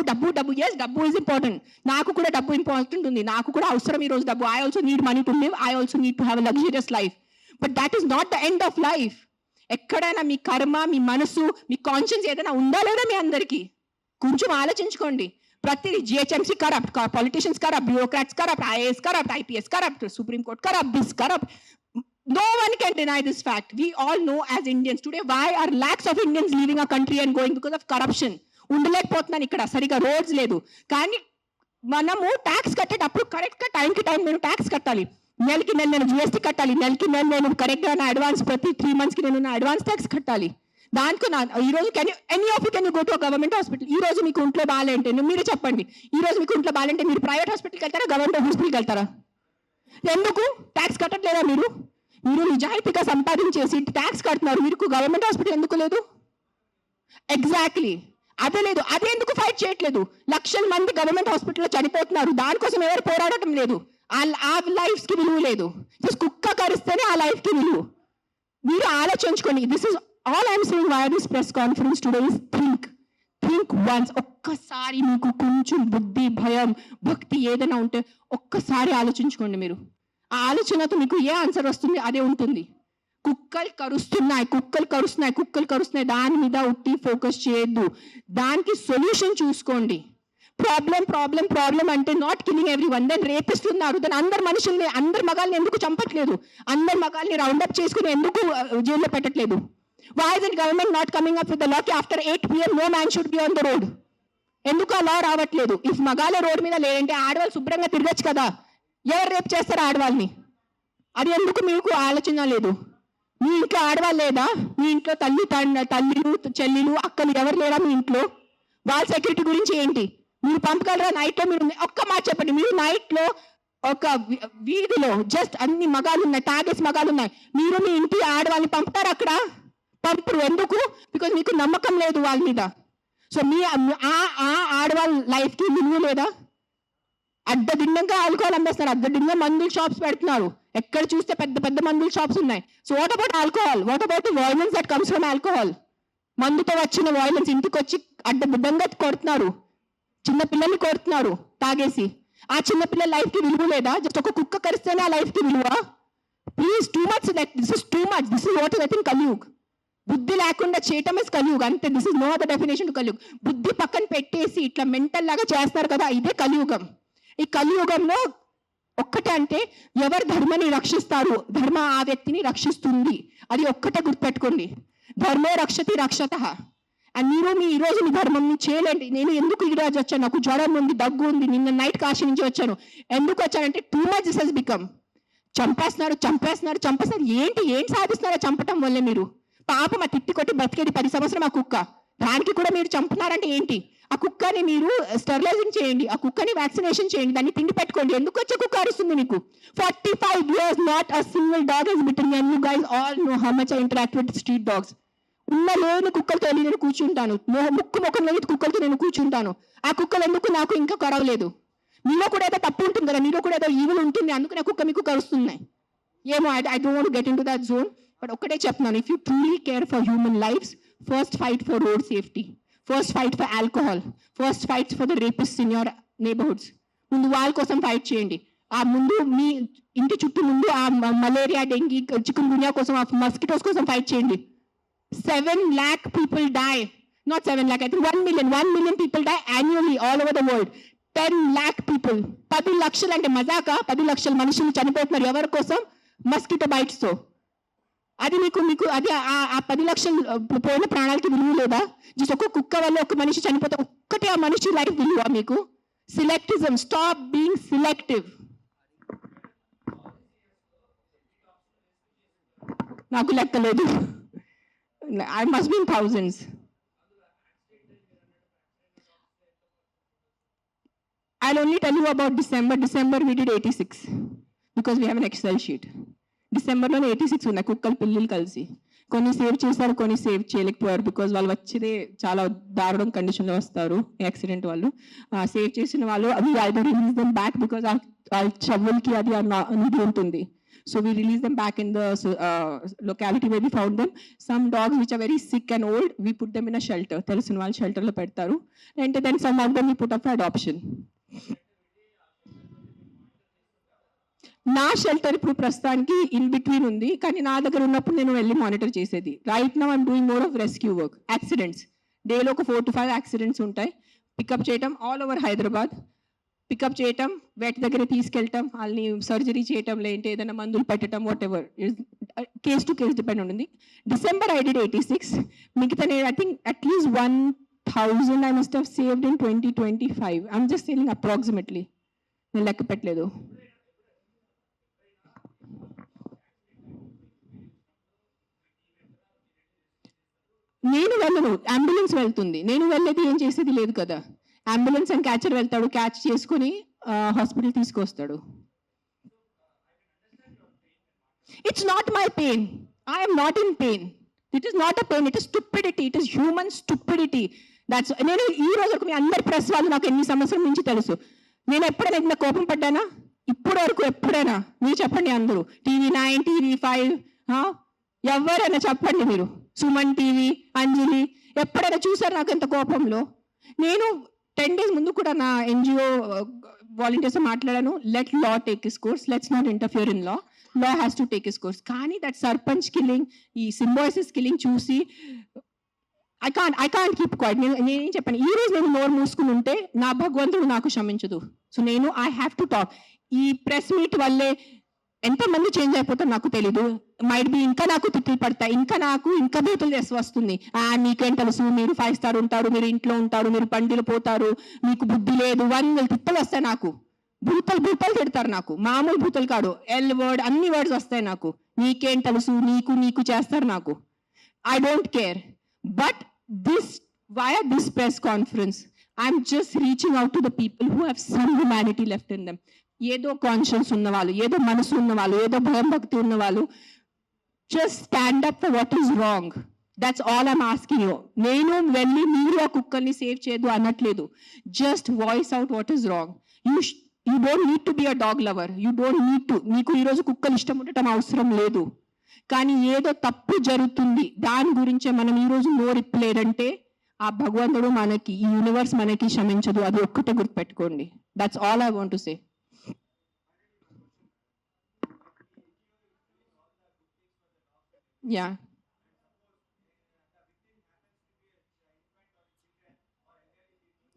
ఎస్, డబ్బు ఈజ్ ఇంపార్టెంట్. నాకు కూడా డబ్బు ఇంపార్టెంట్ ఉంది, నాకు కూడా అవసరం ఈ రోజు డబ్బు. I also need money to live, I also need to have a luxurious life. But that is not the end of life. ఎక్కడైనా మీ కర్మ, మీ మనసు, మీ కాన్షియన్స్ ఏదైనా ఉందా లేదా మీ అందరికీ? కొంచెం ఆలోచించుకోండి. ప్రతిదీ GHMC corrupt, politicians corrupt, bureaucrats corrupt, IAS corrupt, IPS corrupt, supreme court corrupt, this corrupt. No one can deny this fact. We all know as Indians today why are lakhs of Indians leaving our country and going because of corruption. ఉండలేకపోతున్నాను ఇక్కడ, సరిగా రోడ్స్ లేదు. కానీ మనము ట్యాక్స్ కట్టేటప్పుడు కరెక్ట్ గా టైం నేను ట్యాక్స్ కట్టాలి. నెలకి నేను జిఎస్టీ కట్టాలి, నెలకి నేను కరెక్ట్ గా నా అడ్వాన్స్ ప్రతి 3 months కి నేను నా అడ్వాన్స్ ట్యాక్స్ కట్టాలి. దానికి ఈ రోజు any of you can go to government hospital. ఈ రోజు మీకు ఇంట్లో బాగాలంటే మీరు చెప్పండి, ఈ రోజు మీకు ఇంట్లో బాగాలంటే మీరు ప్రైవేట్ హాస్పిటల్కి వెళ్తారా, గవర్నమెంట్ హాస్పిటల్కి వెళ్తారా? ఎందుకు ట్యాక్స్ కట్టట్లేదా? మీరు నిజాయితీగా సంపాదించేసి ట్యాక్స్ కడుతున్నారు, మీరు గవర్నమెంట్ హాస్పిటల్ ఎందుకు లేదు? ఎగ్జాక్ట్లీ అదే లేదు. అదే ఎందుకు ఫైట్ చేయట్లేదు? లక్షల మంది గవర్నమెంట్ హాస్పిటల్లో చనిపోతున్నారు, దానికోసం ఎవరు పోరాడటం లేదు. ఆ లైఫ్స్ కి విలువ లేదు. కుక్క కరిస్తేనే ఆ లైఫ్ కి విలువ. మీరు ఆలోచించుకోండి. This is all I'm saying why this press conference today is think once. ఒక్కసారి మీకు కొంచెం బుద్ధి, భయం, భక్తి ఏదైనా ఉంటే ఒక్కసారి ఆలోచించుకోండి. మీరు ఆ ఆలోచనతో మీకు ఏ ఆన్సర్ వస్తుంది అదే ఉంటుంది. కుక్కలు కరుస్తున్నాయి, దాని మీద ఉట్టి ఫోకస్ చేయొద్దు. దానికి సొల్యూషన్ చూసుకోండి. ప్రాబ్లం అంటే not killing everyone. Then rapist ఉన్నారు, దెన్ అందరు మనుషుల్ని, అందరు మగాల్ని ఎందుకు చంపట్లేదు? అందరు మగాల్ని రౌండప్ చేసుకుని ఎందుకు జైల్లో పెట్టట్లేదు? Why is it government not coming up with the law కి after 8 PM no man should be on the road? ఎందుకు ఆ లా రావట్లేదు? ఇఫ్ మగాళ్ళ రోడ్ మీద లేదంటే ఆడవాళ్ళు శుభ్రంగా తిరగచ్చు కదా. ఎవరు రేపు చేస్తారు ఆడవాళ్ళని? అది ఎందుకు మీకు ఆలోచన లేదు? మీ ఇంట్లో ఆడవాళ్ళు లేదా? మీ ఇంట్లో తల్లిలు చెల్లిలు అక్కలు ఎవరు లేరా మీ ఇంట్లో? వాళ్ళ సెక్యూరిటీ గురించి ఏంటి? మీరు పంపగలరా నైట్లో? మీరు ఒక్క మాట చెప్పండి, మీరు నైట్లో ఒక వీధిలో జస్ట్ అన్ని మగాలు ఉన్నాయి, తాగేసి మగాలు ఉన్నాయి, మీరు మీ ఇంటి ఆడవాళ్ళని పంపుతారు అక్కడ? పంపరు. ఎందుకు? బికాజ్ మీకు నమ్మకం లేదు వాళ్ళ మీద. సో మీ ఆడవాళ్ళ లైఫ్కి విలువ లేదా? అడ్డదిన్నంగా ఆల్కహాల్ అమ్మేస్తారు, అడ్డదిన్నంగా మందుల షాప్స్ పెడుతున్నారు. ఎక్కడ చూస్తే పెద్ద పెద్ద మందుల షాప్స్ ఉన్నాయి. So what about alcohol? What about the violence that comes from alcohol? మందుతో వచ్చిన వైలెన్స్ ఇంటికి వచ్చి అడ్డదిడ్డంగా కొడుతున్నారు, చిన్న పిల్లల్ని కొడుతున్నారు తాగేసి. ఆ చిన్న పిల్లల లైఫ్కి విలువ లేదా? జస్ట్ ఒక కుక్క కరిస్తేనే ఆ లైఫ్కి విలువ? Please, too much. This is too much. This is what is I think Kaliyug. బుద్ధి లేకుండా చేయటం ఇస్ కలియుగ్ అంతే. This is no other definition to Kaliyug. బుద్ధి పక్కన పెట్టేసి ఇట్లా మెంటల్ లాగా చేస్తారు కదా, ఇదే కలియుగం. ఈ కలియుగంలో ఒక్కటే అంటే ఎవరు ధర్మాన్ని రక్షిస్తారు, ధర్మ ఆ వ్యక్తిని రక్షిస్తుంది. అది ఒక్కటే గుర్తుపెట్టుకోండి. ధర్మో రక్షతి రక్షత. అండ్ మీరు ఈ రోజు మీ ధర్మం చేయలేండి. నేను ఎందుకు ఈ రోజు వచ్చాను? నాకు జ్వరం ఉంది, దగ్గు ఉంది, నిన్న నైట్ కాశీ నుంచి వచ్చాను. ఎందుకు వచ్చానంటే too much this has become. చంపేస్తున్నారు. ఏం సాధిస్తున్నారో చంపటం వల్లే? మీరు పాపం ఆ తిట్టి కొట్టి బతికేది 10 సంవత్సరం ఆ కుక్క, దానికి కూడా మీరు చంపుతున్నారంటే ఏంటి? ఆ కుక్కని మీరు స్టెరిలైజింగ్ చేయండి, ఆ కుక్కని వ్యాక్సినేషన్ చేయండి, దాన్ని తిండి పెట్టుకోండి. ఎందుకు వచ్చే కుక్క అరుస్తుంది మీకు? 45 years not a single dog has bitten me, and you guys all know how much I interact with street dogs. లేని కుక్కలతో నేను కూర్చుంటాను, ముఖం లేని కుక్కలతో నేను కూర్చుంటాను. ఆ కుక్కలు ఎందుకు నాకు ఇంకా కరవలేదు? మీలో కూడా ఏదో తప్పు ఉంటుంది కదా, మీలో కూడా ఏదో ఈవులు ఉంటుంది, అందుకు నా కుక్క మీకు కరుస్తున్నాయి ఏమో. I don't want get into that zone. But ఒక్కటే చెప్తున్నాను, if you truly care for human lifes, first fight for road safety, first fight for alcohol, first fight for the rapist in your neighbourhoods. ముందు వాళ్ళ కోసం ఫైట్ చేయండి. ఆ ముందు మీ ఇంటి చుట్టూ ముందు ఆ మలేరియా, డెంగీ, చికెన్ గున్యా కోసం, ఆ మస్కిటోస్ కోసం ఫైట్ చేయండి. 7 lakh people die, not 7 lakh, I think 1 million people die annually all over the world. 10 lakh people, 10 లక్షలు అంటే మజాకా? 10 లక్షల మనుషులు చనిపోతున్నారు ఎవరి కోసం? మస్కిటో బైట్స్ తో. అది మీకు అది ఆ 10 లక్షలు పోయిన ప్రాణాలకి విలువ లేదా? జస్ట్ ఒక కుక్క వల్ల ఒక మనిషి చనిపోతే ఒక్కటే ఆ మనిషి లైఫ్ విలువ మీకు? సిలెక్టిజం, స్టాప్ బీయింగ్ సిలెక్టివ్. నాకు లెక్కలేదు. I must be in thousands. I'll only tell you about December. December we did 86 because we have an Excel sheet. December లో 86 ఉన్నాయి కుక్కలు పిల్లలు కలిసి. కొన్ని సేవ్ చేశారు, కొన్ని సేవ్ చేయలేకపోయారు బికాజ్ వాళ్ళు వచ్చేదే చాలా దారుణం కండిషన్లో వస్తారు యాక్సిడెంట్ వాళ్ళు. సేవ్ చేసిన వాళ్ళు అవి I release them back because ఆ చెవులకి అది నిధి ఉంటుంది. So we release them back in the locality where we found them. Some dogs which are very sick and old, we put them in a shelter. Telusina వాళ్ళు shelter లో పెడతారు. And then some of them we put up for adoption. నా షెల్టర్ ఇప్పుడు ప్రస్తుతానికి ఇన్ బిట్వీన్ ఉంది, కానీ నా దగ్గర ఉన్నప్పుడు నేను వెళ్ళి మానిటర్ చేసేది. Right now I'm doing more of rescue work. Accidents డేలో ఒక 4 to 5 యాక్సిడెంట్స్ ఉంటాయి. పికప్ చేయటం ఆల్ ఓవర్ హైదరాబాద్, పికప్ చేయటం, వెట్ దగ్గర తీసుకెళ్ళటం, వాళ్ళని సర్జరీ చేయటం, లేదంటే ఏదైనా మందులు పెట్టడం, whatever case to case depend ఉంటుంది. December I did 86. మిగతా నేను I think at least 1000 I must have saved in 2025. I'm just saying approximately, నేను లెక్క పెట్టలేదు. నేను వెళ్ళను, అంబులెన్స్ వెళ్తుంది. నేను వెళ్ళేది ఏం చేసేది లేదు కదా. అంబులెన్స్ అండ్ క్యాచర్ వెళ్తాడు, క్యాచ్ చేసుకుని హాస్పిటల్ తీసుకొస్తాడు. It's not my pain. I'm not in pain. It is not a pain, it is stupidity. It is human stupidity. That's నేను ఈ రోజు మీ అందరి ప్రెస్ వాళ్ళు నాకు ఎన్ని సంవత్సరం నుంచి తెలుసు. నేను ఎప్పుడైనా ఇంత కోపం పడ్డానా? ఇప్పటి వరకు ఎప్పుడైనా? మీరు చెప్పండి అందరూ. TV9, TV5 ఎవరైనా చెప్పండి మీరు. సుమన్ టీవీ, అంజలి ఎప్పుడైనా చూసారు నాకు ఎంత కోపంలో? నేను 10 days ముందు కూడా నా NGO వాలంటీర్స్ మాట్లాడాను. Let law take his course, let's not interfere in law, law has to take his course. కానీ దట్ సర్పంచ్ కిల్లింగ్, ఈ సింబాయిసిస్ కిల్లింగ్ చూసి ఐ కాంట్ కీప్ క్వైట్. నేనేం చెప్పాను, ఈ రోజు నేను నోరు మూసుకుని ఉంటే నా భగవంతుడు నాకు క్షమించదు. సో నేను ఐ హ్యావ్ టు టాక్. ఈ ప్రెస్ మీట్ వల్లే ఎంతమంది చేంజ్ అయిపోతారు నాకు తెలీదు. మైట్ బి ఇంకా నాకు తిట్లు పడతాయి, ఇంకా బూతులు చేసి వస్తుంది. మీకేం తెలుసు, మీరు 5 స్టార్ ఉంటారు, మీరు ఇంట్లో ఉంటారు, మీరు బండిలు పోతారు, మీకు బుద్ధి లేదు, 100 తిప్పలు వస్తాయి నాకు. భూతలు తిడతారు నాకు, మామూలు భూతలు కాదు, ఎల్ వర్డ్ అన్ని వర్డ్స్ వస్తాయి నాకు. నీకేం తెలుసు, నీకు చేస్తారు నాకు. I don't care. But via this press conference, I'm just reaching out to the people who have some humanity left in them. ఏదో కాన్షియన్స్ ఉన్నవాళ్ళు, ఏదో మనసు ఉన్నవాళ్ళు, ఏదో భయం భక్తి ఉన్నవాళ్ళు, just stand up for what is wrong. That's all I'm asking you. నేను వెళ్ళి మీరు ఆ కుక్కల్ని సేవ్ చేయదు అనట్లేదు. Just voice out what is wrong. You don't need to be a dog lover. You don't need to. మీకు ఈరోజు కుక్కలు ఇష్టం ఉండటం అవసరం లేదు. కానీ ఏదో తప్పు జరుగుతుంది, దాని గురించే మనం ఈరోజు నోరిప్పలేదంటే ఆ భగవంతుడు మనకి, ఈ యూనివర్స్ మనకి క్షమించదు. అది ఒక్కటే గుర్తుపెట్టుకోండి. That's all I want to say. Yeah,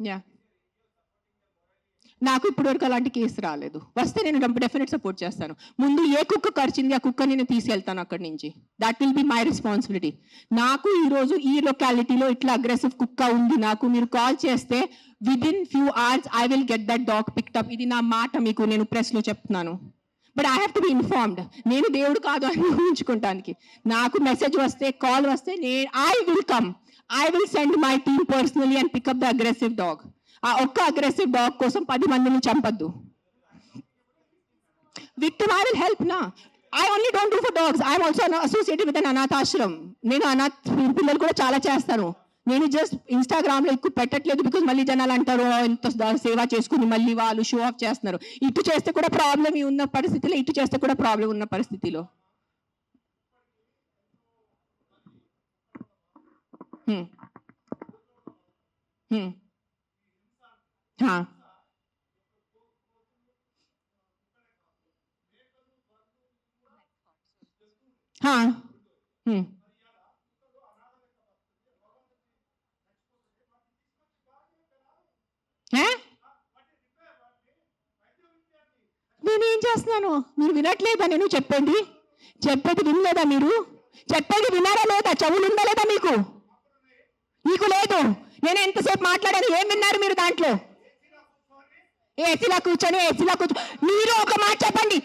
yeah, నాకు ఇప్పటివరకు అలాంటి కేసు రాలేదు. వస్తే నేను డెఫినెట్ సపోర్ట్ చేస్తాను. ముందు ఏ కుక్క కరిచింది ఆ కుక్క నేను తీసుకెళ్తాను అక్కడి నుంచి. That will be my responsibility. నాకు ఈరోజు ఈ లొకాలిటీలో ఇట్లా అగ్రెసివ్ కుక్క ఉంది, నాకు మీరు కాల్ చేస్తే within few hours I will get that dog picked up. ఇది నా మాట మీకు నేను ప్రెస్లో చెప్తున్నాను. But I have to be informed. నేను దేవుడు కాదు అని ఊహించుకోవటానికి. నాకు మెసేజ్ వస్తే, కాల్ వస్తే I will come. I will send my team personally and pick up the aggressive dog. ఆ ఒక్క అగ్రెసివ్ డాగ్ కోసం 10 మందిని చంపద్దు. విక్టిమ్ ఐ విల్ హెల్ప్ నా. I only don't do for dogs. I'm also associated with an అనాథాశ్రమం. నేను అనాథ పిల్లలు కూడా చాలా చేస్తాను. నేను జస్ట్ ఇన్స్టాగ్రామ్ లో ఎక్కువ పెట్టట్లేదు, బికాజ్ మళ్ళీ జనాలు అంటారు ఎంత సేవ చేసుకుని మళ్ళీ వాళ్ళు షో ఆఫ్ చేస్తున్నారు. ఇటు చేస్తే కూడా ప్రాబ్లం ఉన్న పరిస్థితిలో, ఇటు చేస్తే కూడా ప్రాబ్లం ఉన్న పరిస్థితిలో. हाँ, हाँ, నేనేం చేస్తున్నాను? మీరు వినట్లేదా? నేను చెప్పేది వినలేదా? మీరు చెప్పేది వినారా లేదా? చెవులు ఉందా లేదా మీకు? లేదు. నేను ఎంతసేపు మాట్లాడాను, ఏం విన్నారు మీరు దాంట్లో? ఏసీలో కూర్చొని మీరు ఒక మాట చెప్పండి.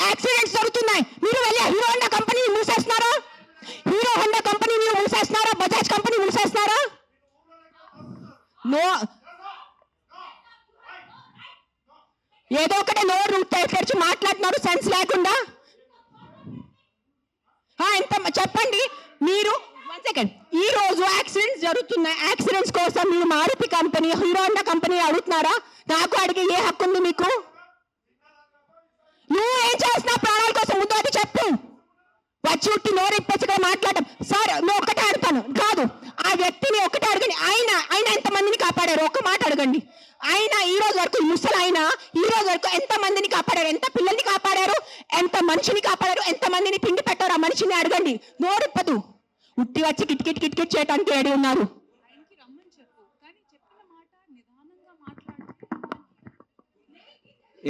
యాక్సిడెంట్స్ జరుగుతున్నాయి, మీరు వెళ్ళి హీరో హోండా కంపెనీ మూసేస్తున్నారా? బజాజ్ కంపెనీ మూసేస్తున్నారా? నో, ఏదో ఒకటే నోరు తెరిచి మాట్లాడుతున్నారు సెన్స్ లేకుండా. ఎంత చెప్పండి మీరు. 1 సెకండ్. ఈ రోజు యాక్సిడెంట్స్ జరుగుతున్నాయి. యాక్సిడెంట్స్ కోసం మీరు Maruti company, Hero Honda company అడుగుతున్నారా? నాకు అడిగే ఏ హక్కు ఉంది మీకు? నువ్వు ఏం చేస్తున్నావు ప్రాణాల కోసం? ముందు అది చెప్పు. వచ్చి ఉట్టి నోరు ఇప్పచ్చిగా మాట్లాడటం. సార్ నువ్వు ఒకటే అడుగుతాను కాదు, ఆ వ్యక్తిని ఒకటే అడగండి. ఆయన ఎంతమందిని కాపాడారు? ఒక్క మాట అడగండి. ఆయన ఈ రోజు వరకు, ముసలైనా ఈ రోజు వరకు ఎంత మందిని కాపాడారు? ఎంత పిల్లల్ని కాపాడారు? ఎంత మనిషిని కాపాడారు? ఎంత మందిని తిండి పెట్టారు? ఆ మనిషిని అడగండి. నోరిప్పదు. ఉట్టి వచ్చి కిట్ చేయడానికి రెడీ ఉన్నారు.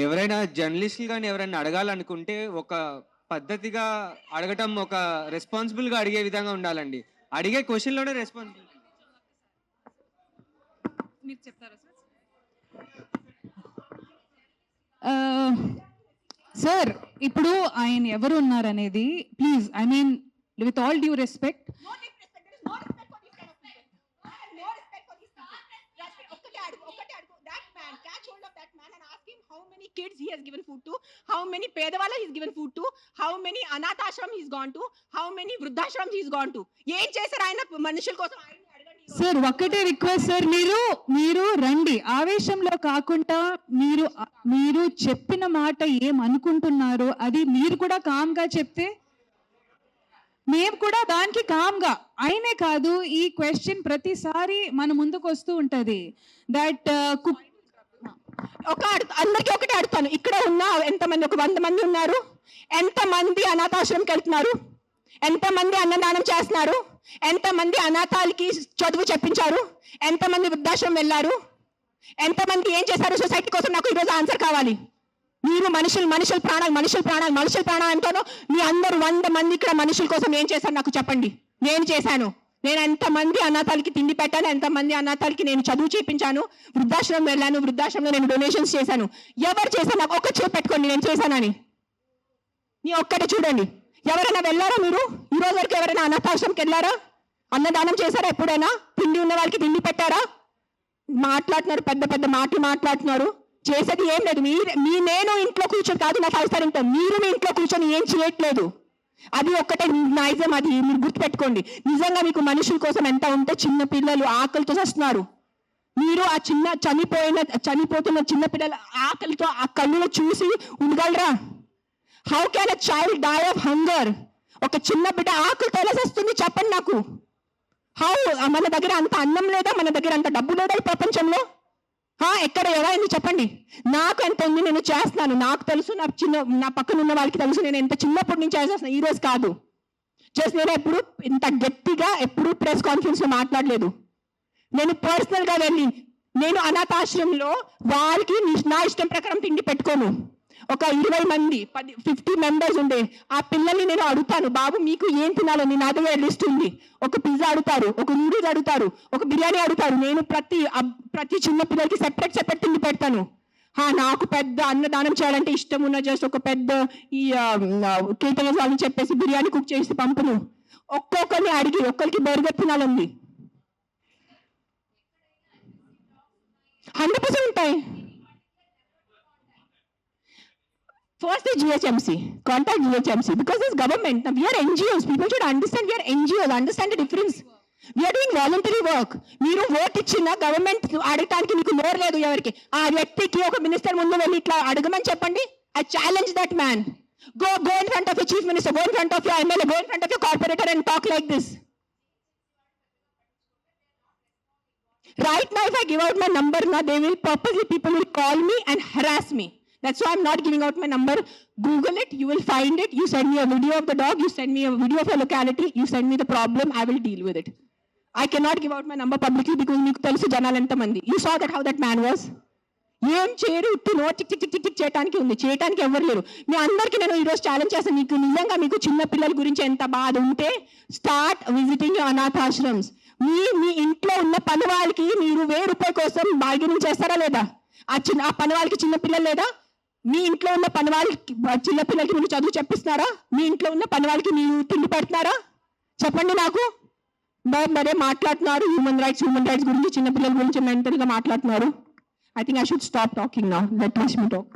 ఎవరైనా జర్నలిస్టులు కానీ ఎవరైనా అడగాలనుకుంటే ఒక పద్ధతిగా అడగటం, ఒక రెస్పాన్సిబుల్గా అడిగే విధంగా ఉండాలండి. అడిగే క్వశ్చన్లోనే రెస్పాన్సిబుల్. మీరు చెప్తారా సార్? ఇప్పుడు ఆయన ఎవరు ఉన్నారనేది please, I mean with all due respect, how many kids he has given food to, how many pedavalla he's given food to, how many anath ashram he's gone to, how many vruddhashrams he's gone to. ఏం చేశారు ఆయన మనుషుల కోసం? సార్ ఒక్కటే రిక్వెస్ట్ సార్, మీరు రండి, ఆవేశంలో కాకుండా మీరు చెప్పిన మాట ఏం అనుకుంటున్నారో అది మీరు కూడా కామ్ గా చెప్తే మేము కూడా దానికి కామ్ గా. అయినే కాదు, ఈ క్వశ్చన్ ప్రతిసారి మన ముందుకు వస్తూ ఉంటది. దట్ అందరికీ ఒకటే అడుగుతాను. ఇక్కడ ఉన్న ఎంతమంది, ఒక 100 మంది ఉన్నారు. ఎంతమంది అనాథాశ్రమంకి వెళ్తున్నారు? ఎంతమంది అన్నదానం చేస్తున్నారు? ఎంతమంది అనాథాలకి చదువు చెప్పించారు? ఎంతమంది వృద్ధాశ్రమం వెళ్ళారు? ఎంతమంది ఏం చేశారు సొసైటీ కోసం? నాకు ఈరోజు ఆన్సర్ కావాలి. మీరు మనుషుల ప్రాణాలు అంటాను. మీ అందరూ 100 మంది ఇక్కడ మనుషుల కోసం ఏం చేశారు నాకు చెప్పండి. నేను చేశాను. నేను ఎంతమంది అనాథాలకి తిండి పెట్టాను, ఎంతమంది అనాథాలకి నేను చదువు చేయించాను, వృద్ధాశ్రమం వెళ్ళాను, వృద్ధాశ్రమంలో నేను డొనేషన్స్ చేశాను. ఎవరు చేశాను? నాకు ఒక్క చేయి పెట్టుకోండి నేను చేశానని. నీ ఒక్కటే చూడండి. ఎవరైనా వెళ్ళారా మీరు? ఈ రోజు వరకు ఎవరైనా అనాథాశ్రమంకి వెళ్ళారా? అన్నదానం చేశారా ఎప్పుడైనా? తిండి ఉన్న వాళ్ళకి తిండి పెట్టారా? మాట్లాడుతున్నారు, పెద్ద పెద్ద మాటలు మాట్లాడుతున్నారు. చేసేది ఏం లేదు. నేను ఇంట్లో కూర్చొని కాదు, నా 5 స్టార్ ఇంట్లో మీరు మీ ఇంట్లో కూర్చొని ఏం చేయట్లేదు. అది ఒక్కటే నైజం. అది మీరు గుర్తుపెట్టుకోండి. నిజంగా మీకు మనుషుల కోసం ఎంత ఉంటే, చిన్న పిల్లలు ఆకలితో వస్తున్నారు. మీరు ఆ చనిపోతున్న చిన్న పిల్లల ఆకలితో ఆ కళ్ళులో చూసి ఉండగలరా? How can a child die of hunger? ఒక చిన్న బిడ్డ ఆకలితో ఎలా వస్తుంది చెప్పండి నాకు. హౌ? మన దగ్గర అంత అన్నం లేదా? మన దగ్గర అంత డబ్బు లేదా ఈ ప్రపంచంలో? ఎక్కడ ఎవరైంది చెప్పండి. నాకు ఎంత ఉంది, నేను చేస్తున్నాను. నాకు తెలుసు, నా పక్కన ఉన్న వాళ్ళకి తెలుసు. నేను ఎంత చిన్నప్పటి నుంచి చేస్తున్నాను, ఈ రోజు కాదు. జస్ట్ నేను ఎప్పుడు ఇంత గట్టిగా ఎప్పుడు ప్రెస్ కాన్ఫరెన్స్ లో మాట్లాడలేదు. నేను పర్సనల్ గా వెళ్ళి నేను అనాథాశ్రమంలో వాళ్ళకి నా ఇష్టం ప్రకారం తిండి పెట్టుకోను. ఒక 20 మంది 50 మెంబర్స్ ఉండే ఆ పిల్లల్ని నేను అడుగుతాను, బాబు మీకు ఏం తినాలని? నా దగ్గర లిస్ట్ ఉంది. ఒక పిజ్జా అడుగుతారు, ఒక నూడిల్స్ అడుగుతారు, ఒక బిర్యానీ అడుగుతారు. నేను ప్రతి చిన్న పిల్లలకి సెపరేట్ తిండి పెడతాను. నాకు పెద్ద అన్నదానం చేయాలంటే ఇష్టం ఉన్న జస్ట్ ఒక పెద్ద ఈ కేటరింగ్ వాళ్ళని చెప్పేసి బిర్యానీ కుక్ చేసి పంపును. ఒక్కొక్కరిని అడిగి ఒక్కరికి బర్గర్ తినాలండి. 100% ఉంటాయి. First is GHMC. Contact GHMC because it's government. Now, we are NGOs. People should understand we are NGOs. Understand the difference. We are doing voluntary work. మీరు ఓట్ ఇచ్చిన గవర్నమెంట్ అడగటానికి మీకు నోరు లేదు. ఎవరికి ఆ వ్యక్తికి ఒక మినిస్టర్ ముందు వెళ్ళి ఇట్లా అడగమని చెప్పండి. I challenge that man. Go in front of your chief minister. Go in front of your MLA. Go in front of your corporator and talk like this. Right now, if I give out my number, now they will purposely people will call me and harass me. That's why I'm not giving out my number. Google it, you will find it. You send me a video of the dog, you send me a video of your locality, you send me the problem, I will deal with it. I cannot give out my number publicly because meeku telusu janalu enta mandi. You saw that how that man was. ఏం చేయరు, ఉట్టి no tick tick tick tick చేయడానికి ఉంది. చేయడానికి ఎవరు లేరు. మీ అందరికీ నేను ఈరోజు ఛాలెంజ్ చేస్తాను. మీకు నిజంగా మీకు చిన్న పిల్లల గురించి ఎంత బాధ ఉంటే స్టార్ట్ విజిటింగ్ యువర్ అనాథాశ్రమ్స్. మీ ఇంట్లో ఉన్న పని వాళ్ళకి మీరు ₹1000 కోసం బార్గెనింగ్ చేస్తారా లేదా? ఆ పని వాళ్ళకి చిన్న పిల్లలు లేదా? మీ ఇంట్లో ఉన్న పని వాళ్ళకి చిన్న పిల్లలకి మీరు చదువు చెప్పిస్తున్నారా? మీ ఇంట్లో ఉన్న పని వాళ్ళకి మీరు తిండి పెడుతున్నారా? చెప్పండి నాకు. మరే మాట్లాడుతున్నారు హ్యూమన్ రైట్స్ గురించి, చిన్న పిల్లల గురించి మెంటల్ గా మాట్లాడుతున్నారు. I think I should stop talking now. Let me talk.